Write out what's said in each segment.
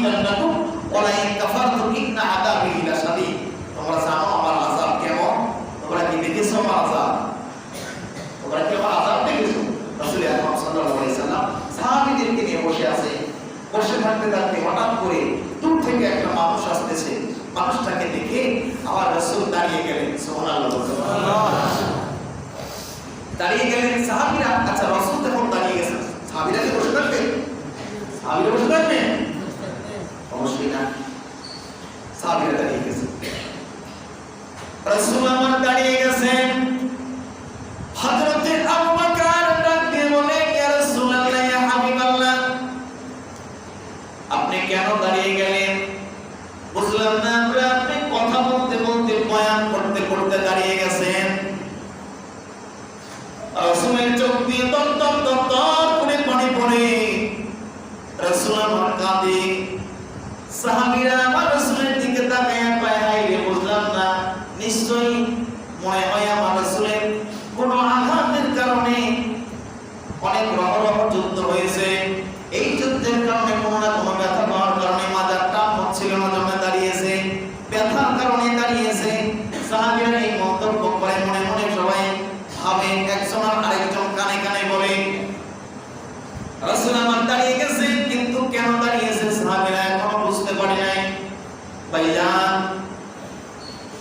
জান্নাতু ওয়া লা ইন কাফারতুম ইন্না আযাবি লাশাদীদ। তোমরা জানো আমার আযাব কেমন? তোমরা কি দেখেছো আমার আযাব? তোমরা কি আমার আযাব দেখেছো? রাসূল আকরাম সাল্লাল্লাহু আলাইহি সাল্লাম সাহাবীদেরকে নিয়ে বসে আছে। বসে থাকতে থাকতে হঠাৎ করে দূর থেকে একটা মানুষ আসতেছে। মানুষটাকে দেখে আমার রাসূল দাঁড়িয়ে গেলেন। সুবহানাল্লাহ, সুবহানাল্লাহ। দাঁড়িয়ে গেলেন সাহাবীরা। আচ্ছা, রাসূল যখন দাঁড়িয়ে গেছেন, সাহাবীরা কি বসে থাকবেন? সাহাবীরা বসে থাকবেন? অবশ্যই না। সাহাবীরা দাঁড়িয়ে গেছেন। রাসূল আমার দাঁড়িয়ে গেছেন। হযরত আবু বকর ডাক দিয়ে বলে, ইয়া রাসূলুল্লাহ, ইয়া হাবিবাল্লাহ, আপনি কেন দাঁড়িয়ে গেলেন? বুঝলাম না। আপনি কথা বলতে বলতে বয়ান করতে করতে দাঁড়িয়ে গেছেন। রাসূলের চোখ দিয়ে দপ দপ দপ দপ করে পানি পড়ে। রাসূল আমার কাঁদে। সাহাবীরা আমার রাসূলের দিকে তাকায় পায়, হায় রে, বুঝলাম না। নিশ্চয়ই মনে হয় আমার রাসূলের কোনো আঘাতের কারণে অনেক রহরহ যুদ্ধ হয়েছে। এই যুদ্ধের কারণে কোনো না কোনো ব্যথা পাওয়ার কারণে মাজার টান হচ্ছিল না, জন্য দাঁড়িয়েছে। ব্যথার কারণে দাঁড়িয়েছে। সাহাবীরা এই মন্তব্য করে মনে মনে সবাই ভাবে, একজন আর আরেকজন কানে কানে বলে, রাসূল আমার দাঁড়িয়ে গেছে, কিন্তু কেন দাঁড়িয়েছে সাহাবীরা এখনো বুঝতে পারে নাই। ভাইজান,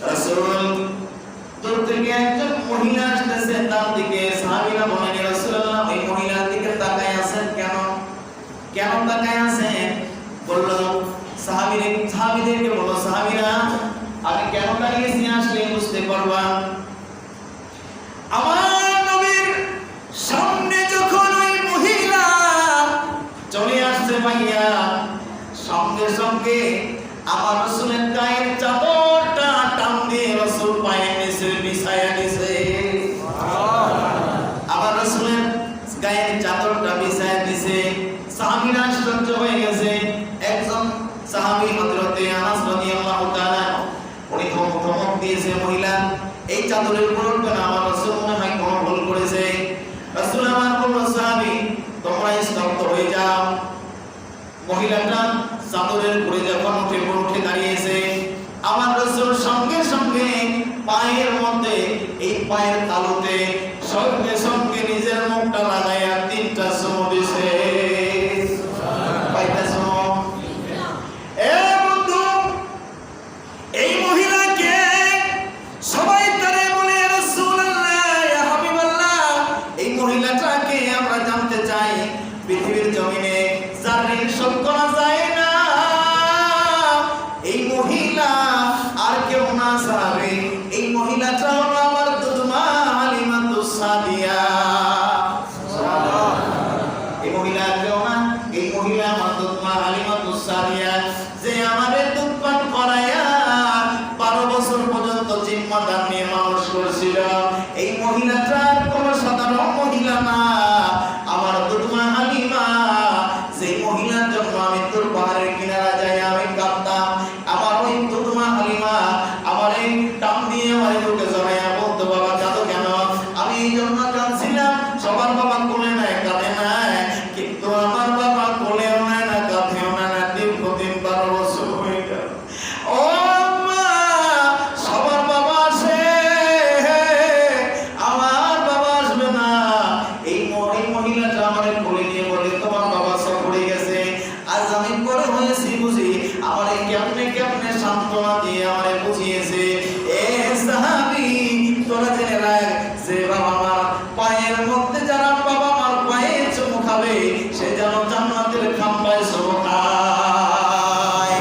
রাসূল দূর থেকে একজন মহিলা আসতেছে তার দিকে। সাহাবীরা বলেন, ইয়া রাসূলুল্লাহ, ওই মহিলার দিকে তাকায় আছেন কেন? কেন তাকায় আছেন? বলল সাহাবীদেরকে বলো, সাহাবীরা আমি কেন দাঁড়িয়েছি আসলে বুঝতে পারবা। আমার নবীর সামনে যখন ওই মহিলা চলে আসছে ভাইয়া, সঙ্গে সঙ্গে আমার রাসূলের গায়ের চাদরটা টান দিয়ে রাসূল পায়ের নিচে বিছায়া দিয়েছে। আমার রাসূলের গায়ের চাদরটা বিছায়া দিয়েছে। সাহাবীরা আশ্চর্য হয়ে গেছে। একজন সাহাবী হযরতে আনাস রাদিয়াল্লাহু তাআলা, উনি ধমক দিয়েছে, মহিলা এই চাদরের উপর উঠবে না, আমার রাসূল মনে হয় কোনো ভুল করেছে। রাসূল আমার বলল, সাহাবী তোমরা স্তব্ধ হয়ে যাও। মহিলাটা চাদরের উপরে যখন উঠে দাঁড়িয়েছে, আমার রাসূল সঙ্গে সঙ্গে পায়ের মধ্যে, এই পায়ের তালুতে সঙ্গে সঙ্গে নিজের মুখটা লাগাইয়া 3টা চুমু দিয়েছে। পাইতা চুমু। এ বন্ধু, এই মহিলাকে সবাই তারে বলে, রাসূলুল্লাহ, ইয়া হাবিবাল্লাহ, এই মহিলাটাকে আমরা জানতে চাই। পৃথিবীর জমিনে যার ঋণ শোধ করা যায় না, এই মহিলা আর কেউ না সাহাবী। এই মহিলাটা হলো আমার দুধমা হালিমাতুস সাদিয়া। এই মহিলা কেউ না, এই মহিলা আমার দুধমা হালিমাতুস সাদিয়া, যে আমাদের দুধ পান করায়া 12 বছর পর্যন্ত জিম্মাদার নিয়ে মানুষ করছিল। এই মহিলাটা কোনো সাধারণ মহিলা না, আমার দুধমা হালিমা। সেই মহিলার জন্য আমি তোর পাহাড়ের কিনারা যাই আমি কাঁদতাম। আমার ওই দুধমা হালিমা আমার এই টান দিয়ে আমার বুকে জড়াইয়া বলতো, বাবা কাঁদো কেন? আমি এই জন্য কাঁদছিলাম, সবার বাবা কোলে নেয় কাঁদে না, কিন্তু আমার বাবা কোলেও নেয় না, কাঁধেও নেয় না। দীর্ঘদিন 12 বছর হয়ে গেল। ও মা, সবার বাবা আসে, আমার বাবা আসবে না। এই মহিলাটা আমার কোলে নিয়ে বলে, তোমার বাবা সফরে গেছে, আজ আমি বড় হয়েছি বুঝি, আমার কেমনে সান্ত্বনা দিয়ে আমারে বুঝিয়েছে। এ সাহাবী, তোরা জেনে রাখ, যে বাবা মার পায়ের মধ্যে যারা বাবা মার পায়ে চুমু খাবে, সে যেন জান্নাতের খাম্বায় চুমু খায়।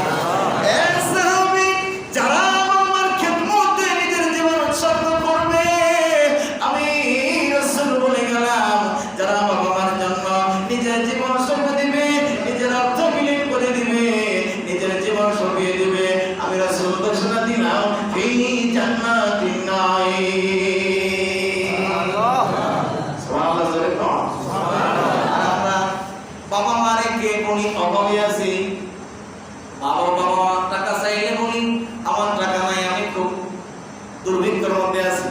এ সাহাবী, যারা বাবা মার খেদমতে নিজের জীবন উৎসর্গ করবে, আমি রাসূল বলে গেলাম, যারা বাবা মার জন্য নিজের জীবন উৎসর্গ দিবে, নিজের অর্থ বিলীন করে দিবে, নিজের জীবন সঁপিয়ে দিবে, আমি রাসূল ঘোষণা দিলাম, ফি জান্নাতিন নাঈম। সুবহানাল্লাহ, জোরে কর সুবহানাল্লাহ। আমরা বাবা মারে কে বলি অভাবে আছি, বাবা টাকা চাইলে বলি আমার টাকা নাই, আমি খুব দুর্ভিক্ষের মধ্যে আছি।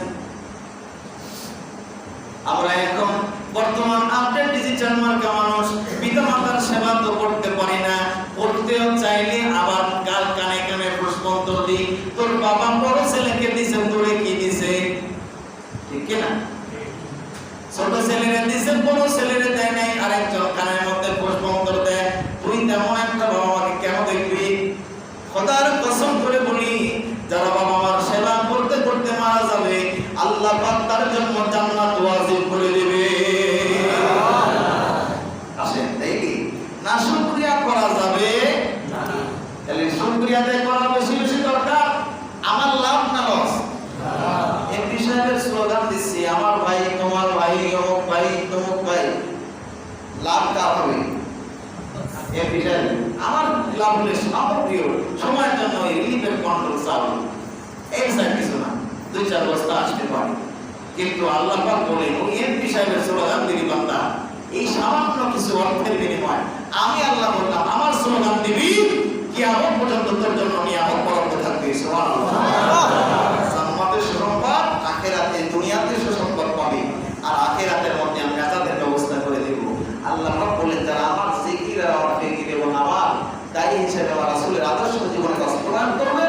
আমরা এখন বর্তমান আপডেট ডিজিটাল মার্কা মানুষ, পিতা মাতার সেবা তো করতে পারি না, করতে তুইও চাইলে আবার গাল কানে কানে প্রশ্নোত্তর দি, তোর বাবা বড় ছেলেকে দিছে, তোরে কি দিছে? ঠিক কি না? ছোট ছেলেরে দিছে, বড় ছেলেরে দেয় নাই। আরেকজন কানের মধ্যে প্রশ্নোত্তর দেয়, তুই তেমন একটা বাবা মাকে কেন দেখবি? খোদার কসম করে বলি, যারা বাবা মার সেবা করতে করতে মারা যাবে, আল্লাহ পাক তার জন্য জান্নাত ওয়াজিব করে দিবে। আসেন, দেখি না শুকরিয়া করা যাবে না। তাহলে শুকরিয়া আদায় করা বেশি বেশি দরকার। আমার লাভ না লস? এমপি সাহেবের স্লোগান দিচ্ছি, আমার ভাই তোমার ভাই, অমুক ভাই তমুক ভাই, লাভ কার হবে? এমপি সাহেব। আমার লাভ হলে আমার প্রিয় সময়ের জন্য রিলিফের কন্ট্রোল চালু, এই স্যার কিছু না, 2-4 বস্তা আসতে পারে। কিন্তু আল্লাহ পাক বলেন, ওই এমপি সাহেবের স্লোগান দিবি বান্দা, এই সামান্য কিছু অর্থের বিনিময় আমি আল্লাহ বললাম, আমার স্লোগান দিবি, কিয়ামত পর্যন্ত তোর জন্য নিয়ামত বরাদ্দ থাকবে। সুবহানাল্লাহ। জান্নাতের সুসংবাদ, আখিরাতে দুনিয়াতে সুসংবাদ পাবে, আর আখিরাতের মধ্যে আমি আযাবের ব্যবস্থা করে দেব। আল্লাহ পাক বলেন, যারা আমার জিকির আর আমার ফিকির এবং আমার দায়ী হিসেবে আমার রাসূলের আদর্শ জীবনে বাস্তবায়ন করবে,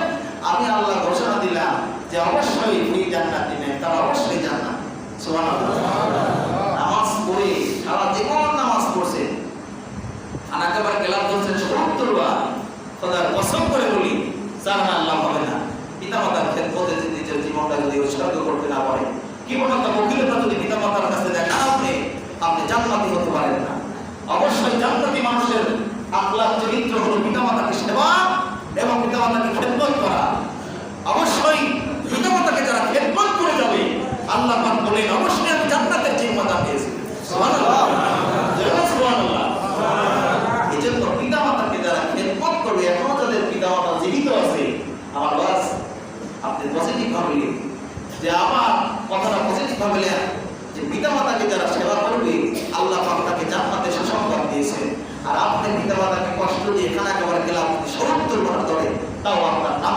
আমি আল্লাহ ঘোষণা দিলাম যে অবশ্যই ফ্রি জান্নাত দিবেন, তারা অবশ্যই জান্নাত। সুবহানাল্লাহ। নামাজ পড়ে সারা জীবন নামাজ পড়ছে, আনাকাবার কেলাম করছেন 70 বার, খোদার কসম করে বলি জান্নাত লাভ হবে না। পিতামাতার খেদমতে নিজের জীবনটা যদি উৎসর্গ করতে না পারে, কি মতো বকিলতা যদি পিতামাতার কাছে দেখান, আপনি জান্নাতি হতে পারেন না। অবশ্যই জান্নাতি মানুষের আখলাক চরিত্র হলো পিতামাতাকে সেবা এবং পিতামাতাকে খেদমত করা। অবশ্যই পিতামাতাকে যারা খেদমত করে যাবে, আল্লাহ পাক বলেন, অবশ্যই আমি জান্নাতের জিম্মাদার দিয়েছি। সুবহানাল্লাহ। সুবহানাল্লাহ। এজন্য পিতামাতাকে যারা খেদমত করবে, এখনো যাদের পিতামাতা জীবিত আছে, আমার বাস আপনি পজিটিভ ভাবে যে আমার কথাটা পজিটিভ ভাবে যে পিতামাতাকে যারা সেবা করবে, আল্লাহ পাক তাকে জান্নাতের সুসংবাদ দিয়েছে। আর আপনি পিতামাতাকে কষ্ট দিয়ে খানা খাবার গেলাম 70 বার ধরে, তাও আপনার নাম